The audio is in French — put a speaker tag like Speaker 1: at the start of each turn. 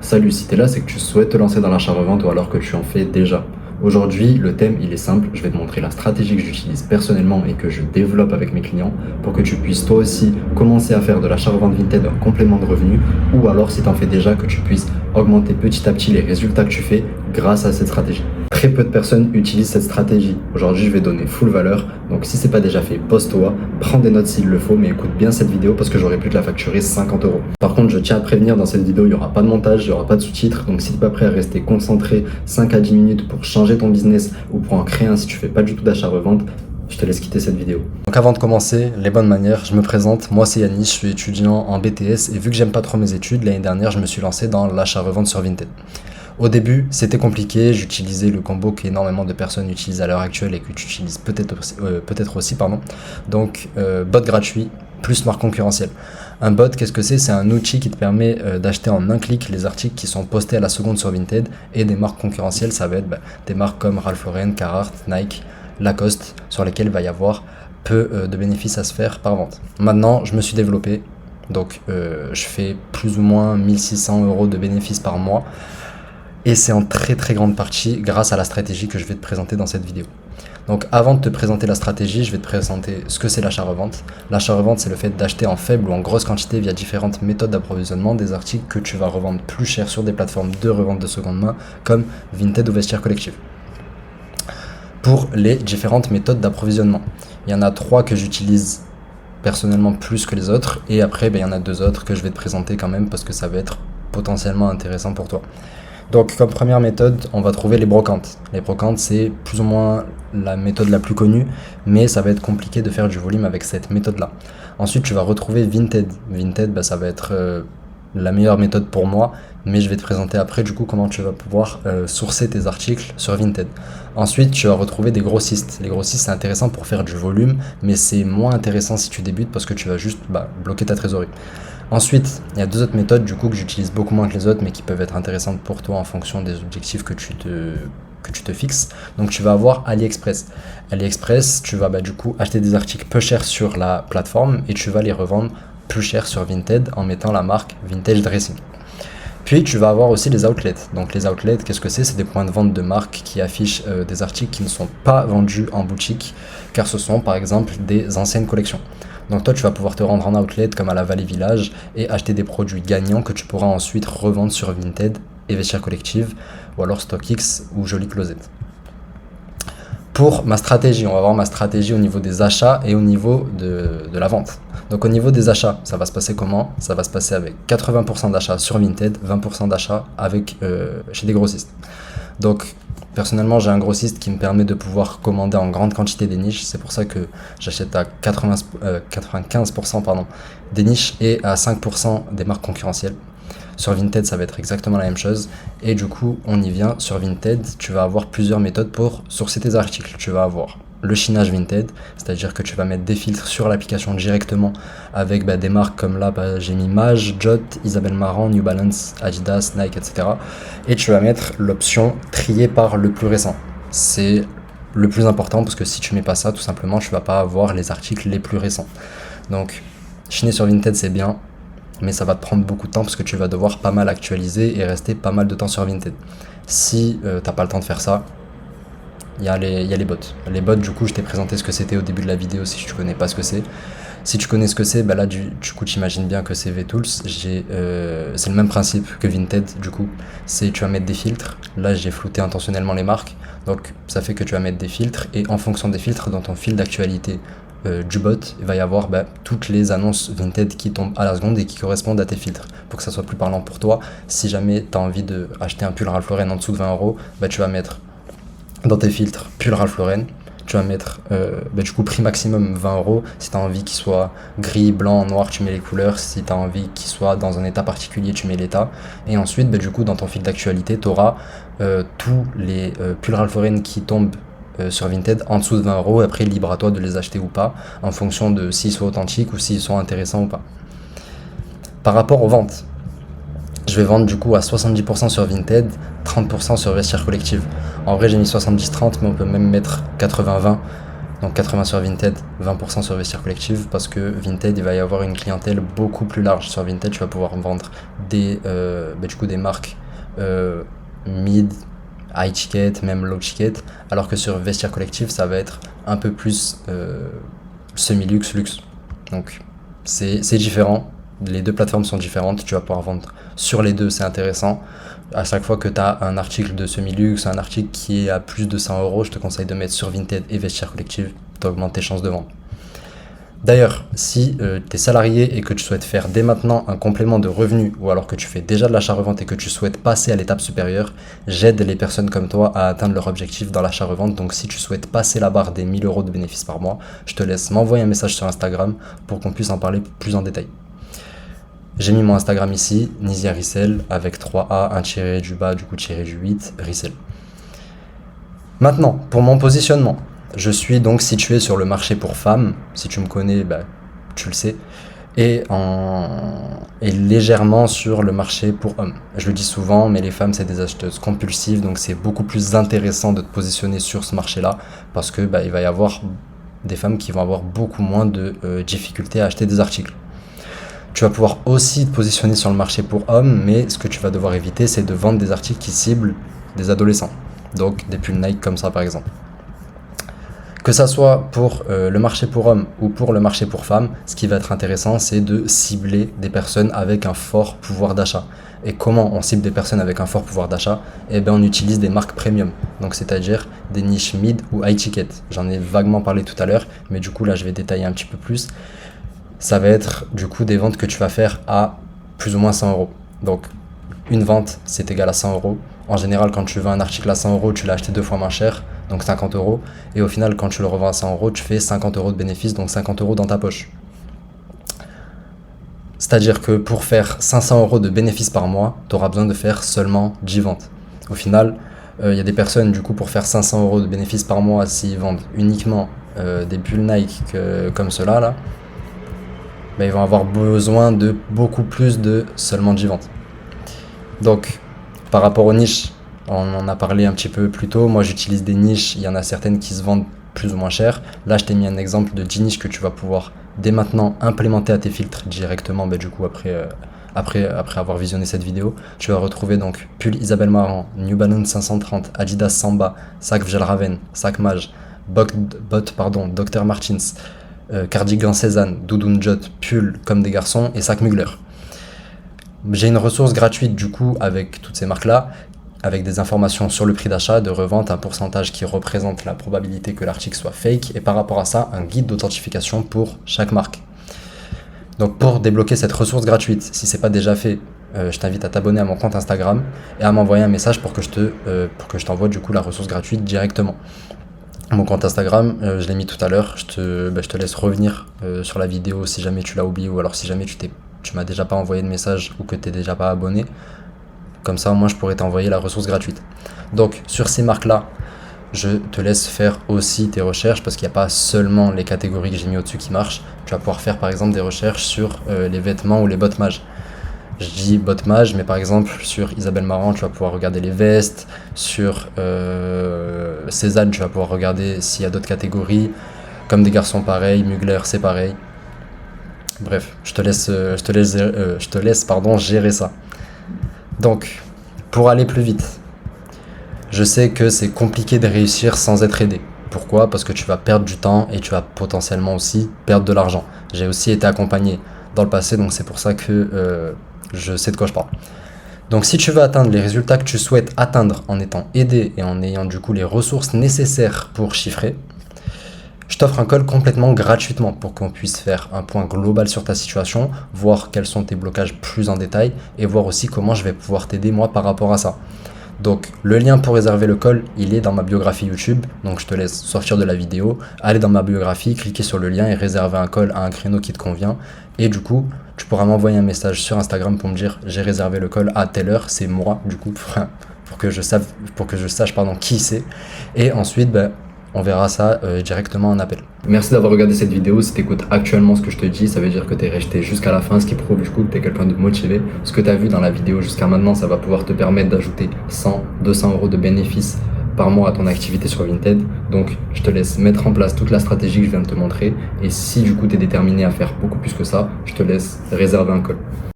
Speaker 1: Salut, si t'es là, c'est que tu souhaites te lancer dans l'achat-revente ou alors que tu en fais déjà. Aujourd'hui, le thème, il est simple. Je vais te montrer la stratégie que j'utilise personnellement et que je développe avec mes clients pour que tu puisses toi aussi commencer à faire de l'achat-revente Vinted en complément de revenus ou alors, si t'en fais déjà, que tu puisses augmenter petit à petit les résultats que tu fais grâce à cette stratégie. Très peu de personnes utilisent cette stratégie. Aujourd'hui, je vais donner full valeur. Donc, si c'est pas déjà fait, pose-toi, prends des notes s'il le faut, mais écoute bien cette vidéo parce que j'aurais pu te la facturer 50 euros. Par contre, je tiens à prévenir, dans cette vidéo, il n'y aura pas de montage, il n'y aura pas de sous-titres. Donc, si tu n'es pas prêt à rester concentré 5 à 10 minutes pour changer ton business ou pour en créer un si tu fais pas du tout d'achat-revente, je te laisse quitter cette vidéo. Donc avant de commencer, les bonnes manières, je me présente, moi c'est Yannis, je suis étudiant en BTS et vu que j'aime pas trop mes études, l'année dernière je me suis lancé dans l'achat-revente sur Vinted. Au début, c'était compliqué, j'utilisais le combo qu'énormément de personnes utilisent à l'heure actuelle et que tu utilises peut-être aussi. Donc, bot gratuit plus marque concurrentielle. Un bot, qu'est-ce que c'est? C'est un outil qui te permet d'acheter en un clic les articles qui sont postés à la seconde sur Vinted et des marques concurrentielles, ça va être des marques comme Ralph Lauren, Carhartt, Nike, Lacoste, sur lesquelles il va y avoir peu de bénéfices à se faire par vente. Maintenant, je me suis développé, donc je fais plus ou moins 1600 euros de bénéfices par mois. Et c'est en très très grande partie grâce à la stratégie que je vais te présenter dans cette vidéo. Donc avant de te présenter la stratégie, je vais te présenter ce que c'est l'achat-revente. L'achat-revente, c'est le fait d'acheter en faible ou en grosse quantité via différentes méthodes d'approvisionnement des articles que tu vas revendre plus cher sur des plateformes de revente de seconde main comme Vinted ou Vestiaire Collective. Pour les différentes méthodes d'approvisionnement, il y en a 3 que j'utilise personnellement plus que les autres et après il y en a 2 autres que je vais te présenter quand même parce que ça va être potentiellement intéressant pour toi. Donc comme première méthode, on va trouver les brocantes. Les brocantes, c'est plus ou moins la méthode la plus connue, mais ça va être compliqué de faire du volume avec cette méthode-là. Ensuite, tu vas retrouver Vinted. Vinted, ça va être la meilleure méthode pour moi, mais je vais te présenter après du coup comment tu vas pouvoir sourcer tes articles sur Vinted. Ensuite, tu vas retrouver des grossistes. Les grossistes, c'est intéressant pour faire du volume, mais c'est moins intéressant si tu débutes parce que tu vas juste bloquer ta trésorerie. Ensuite, il y a 2 autres méthodes du coup que j'utilise beaucoup moins que les autres mais qui peuvent être intéressantes pour toi en fonction des objectifs que tu te fixes. Donc tu vas avoir AliExpress. AliExpress, tu vas du coup acheter des articles peu chers sur la plateforme et tu vas les revendre plus cher sur Vinted en mettant la marque Vintage Dressing. Puis tu vas avoir aussi les outlets. Donc les outlets, qu'est-ce que c'est? C'est des points de vente de marques qui affichent des articles qui ne sont pas vendus en boutique car ce sont par exemple des anciennes collections. Donc toi, tu vas pouvoir te rendre en outlet comme à la Vallée Village et acheter des produits gagnants que tu pourras ensuite revendre sur Vinted et Vestiaire Collective ou alors StockX ou Joli Closet. Pour ma stratégie, on va voir ma stratégie au niveau des achats et au niveau de la vente. Donc au niveau des achats, ça va se passer comment? Ça va se passer avec 80% d'achats sur Vinted, 20% d'achats chez des grossistes. Donc personnellement, j'ai un grossiste qui me permet de pouvoir commander en grande quantité des niches. C'est pour ça que j'achète à 95% des niches et à 5% des marques concurrentielles. Sur Vinted, ça va être exactement la même chose. Et du coup, on y vient. Sur Vinted, tu vas avoir plusieurs méthodes pour sourcer tes articles. Tu vas avoir le chinage Vinted, c'est-à-dire que tu vas mettre des filtres sur l'application directement avec des marques comme là, j'ai mis Mage, Jot, Isabelle Marant, New Balance, Adidas, Nike, etc. Et tu vas mettre l'option trier par le plus récent. C'est le plus important parce que si tu mets pas ça, tout simplement, tu vas pas avoir les articles les plus récents. Donc, chiner sur Vinted, c'est bien, mais ça va te prendre beaucoup de temps parce que tu vas devoir pas mal actualiser et rester pas mal de temps sur Vinted. Si t'as pas le temps de faire ça, il y a les bots. Les bots, du coup, je t'ai présenté ce que c'était au début de la vidéo si tu connais pas ce que c'est. Si tu connais ce que c'est, là, du coup, tu imagines bien que c'est VTools. C'est le même principe que Vinted, du coup. Tu vas mettre des filtres. Là, j'ai flouté intentionnellement les marques. Donc, ça fait que tu vas mettre des filtres. Et en fonction des filtres, dans ton fil d'actualité du bot, il va y avoir toutes les annonces Vinted qui tombent à la seconde et qui correspondent à tes filtres. Pour que ça soit plus parlant pour toi, si jamais tu as envie d'acheter un pull Ralph Lauren en dessous de 20 euros, tu vas mettre dans tes filtres pull Ralph Lauren, tu vas mettre du coup prix maximum 20 euros. Si tu as envie qu'il soit gris, blanc, noir, tu mets les couleurs. Si tu as envie qu'il soit dans un état particulier, tu mets l'état. Et ensuite, du coup, dans ton fil d'actualité, tu auras tous les pulls Ralph Lauren qui tombent sur Vinted en dessous de 20 euros. Après, libre à toi de les acheter ou pas, en fonction de s'ils sont authentiques ou s'ils sont intéressants ou pas. Par rapport aux ventes, je vais vendre du coup à 70% sur Vinted, 30% sur Vestiaire Collective. En vrai, j'ai mis 70-30, mais on peut même mettre 80-20 Donc 80 sur Vinted, 20% sur Vestiaire Collective, parce que Vinted, il va y avoir une clientèle beaucoup plus large. Sur Vinted, tu vas pouvoir vendre des marques mid, high ticket, même low ticket, alors que sur Vestiaire Collective, ça va être un peu plus semi-luxe, luxe. Donc c'est différent. Les deux plateformes sont différentes, tu vas pouvoir vendre sur les deux, c'est intéressant. À chaque fois que tu as un article de semi-luxe, un article qui est à plus de 100 euros, je te conseille de mettre sur Vinted et Vestiaire Collective, tu augmentes tes chances de vente. D'ailleurs, si tu es salarié et que tu souhaites faire dès maintenant un complément de revenus, ou alors que tu fais déjà de l'achat-revente et que tu souhaites passer à l'étape supérieure, j'aide les personnes comme toi à atteindre leur objectif dans l'achat-revente. Donc si tu souhaites passer la barre des 1000 euros de bénéfices par mois, je te laisse m'envoyer un message sur Instagram pour qu'on puisse en parler plus en détail. J'ai mis mon Instagram ici, Nizia Rissel, avec 3A, un tiré du bas, du coup tiré du 8, Rissel. Maintenant, pour mon positionnement, je suis donc situé sur le marché pour femmes. Si tu me connais, tu le sais. Et légèrement sur le marché pour hommes. Je le dis souvent, mais les femmes, c'est des acheteuses compulsives, donc c'est beaucoup plus intéressant de te positionner sur ce marché-là, parce que il va y avoir des femmes qui vont avoir beaucoup moins de difficultés à acheter des articles. Tu vas pouvoir aussi te positionner sur le marché pour hommes, mais ce que tu vas devoir éviter, c'est de vendre des articles qui ciblent des adolescents. Donc des pulls Nike comme ça par exemple. Que ça soit pour le marché pour hommes ou pour le marché pour femmes, ce qui va être intéressant, c'est de cibler des personnes avec un fort pouvoir d'achat. Et comment on cible des personnes avec un fort pouvoir d'achat ? On utilise des marques premium, donc c'est-à-dire des niches mid ou high ticket. J'en ai vaguement parlé tout à l'heure, mais du coup là je vais détailler un petit peu plus. Ça va être du coup des ventes que tu vas faire à plus ou moins 100 euros. Donc une vente, c'est égal à 100 euros. En général, quand tu vends un article à 100 euros, tu l'as acheté 2 fois moins cher, donc 50 euros. Et au final, quand tu le revends à 100 euros, tu fais 50 euros de bénéfice, donc 50 euros dans ta poche. C'est-à-dire que pour faire 500 euros de bénéfice par mois, tu auras besoin de faire seulement 10 ventes. Au final, il y a des personnes, du coup, pour faire 500 euros de bénéfice par mois, s'ils vendent uniquement des pulls Nike comme ceux-là, là, ils vont avoir besoin de beaucoup plus de seulement 10 ventes. Donc, par rapport aux niches, on en a parlé un petit peu plus tôt. Moi, j'utilise des niches. Il y en a certaines qui se vendent plus ou moins cher. Là, je t'ai mis un exemple de 10 niches que tu vas pouvoir dès maintenant implémenter à tes filtres directement. Du coup, après avoir visionné cette vidéo, tu vas retrouver donc pull Isabelle Marant, New Balance 530, Adidas Samba, sac Fjällräven, sac Mage, Dr Martens, cardigan Cézanne, doudoune Jot, pull comme des garçons et sac Mugler. J'ai une ressource gratuite du coup avec toutes ces marques-là, avec des informations sur le prix d'achat, de revente, un pourcentage qui représente la probabilité que l'article soit fake, et par rapport à ça, un guide d'authentification pour chaque marque. Donc pour débloquer cette ressource gratuite, si c'est pas déjà fait, je t'invite à t'abonner à mon compte Instagram et à m'envoyer un message pour que je t'envoie du coup la ressource gratuite directement. Mon compte Instagram, je l'ai mis tout à l'heure, je te laisse revenir sur la vidéo si jamais tu l'as oublié, ou alors si jamais tu m'as déjà pas envoyé de message ou que tu n'es déjà pas abonné. Comme ça, moi, je pourrais t'envoyer la ressource gratuite. Donc, sur ces marques-là, je te laisse faire aussi tes recherches parce qu'il n'y a pas seulement les catégories que j'ai mis au-dessus qui marchent. Tu vas pouvoir faire par exemple des recherches sur les vêtements ou les bottes Mage. Je dis bottes Mage, mais par exemple sur Isabelle Marant, tu vas pouvoir regarder les vestes. Sur Cézanne, tu vas pouvoir regarder s'il y a d'autres catégories. Comme des garçons pareil, Mugler c'est pareil. Bref, je te laisse gérer ça. Donc, pour aller plus vite, je sais que c'est compliqué de réussir sans être aidé. Pourquoi ? Parce que tu vas perdre du temps et tu vas potentiellement aussi perdre de l'argent. J'ai aussi été accompagné dans le passé, donc c'est pour ça que je sais de quoi je parle. Donc si tu veux atteindre les résultats que tu souhaites atteindre en étant aidé et en ayant du coup les ressources nécessaires pour chiffrer, je t'offre un call complètement gratuitement pour qu'on puisse faire un point global sur ta situation, voir quels sont tes blocages plus en détail et voir aussi comment je vais pouvoir t'aider moi par rapport à ça. Donc le lien pour réserver le call, il est dans ma biographie YouTube, donc je te laisse sortir de la vidéo, aller dans ma biographie, cliquer sur le lien et réserver un call à un créneau qui te convient. Et du coup, tu pourras m'envoyer un message sur Instagram pour me dire j'ai réservé le call à telle heure, c'est moi du coup, pour que je sache qui c'est. Et ensuite, on verra ça directement en appel. Merci d'avoir regardé cette vidéo. Si tu écoutes actuellement ce que je te dis, ça veut dire que tu es resté jusqu'à la fin, ce qui prouve du coup que tu es quelqu'un de motivé. Ce que tu as vu dans la vidéo jusqu'à maintenant, ça va pouvoir te permettre d'ajouter 100, 200 euros de bénéfices par mois à ton activité sur Vinted. Donc, je te laisse mettre en place toute la stratégie que je viens de te montrer. Et si du coup, tu es déterminé à faire beaucoup plus que ça, je te laisse réserver un call.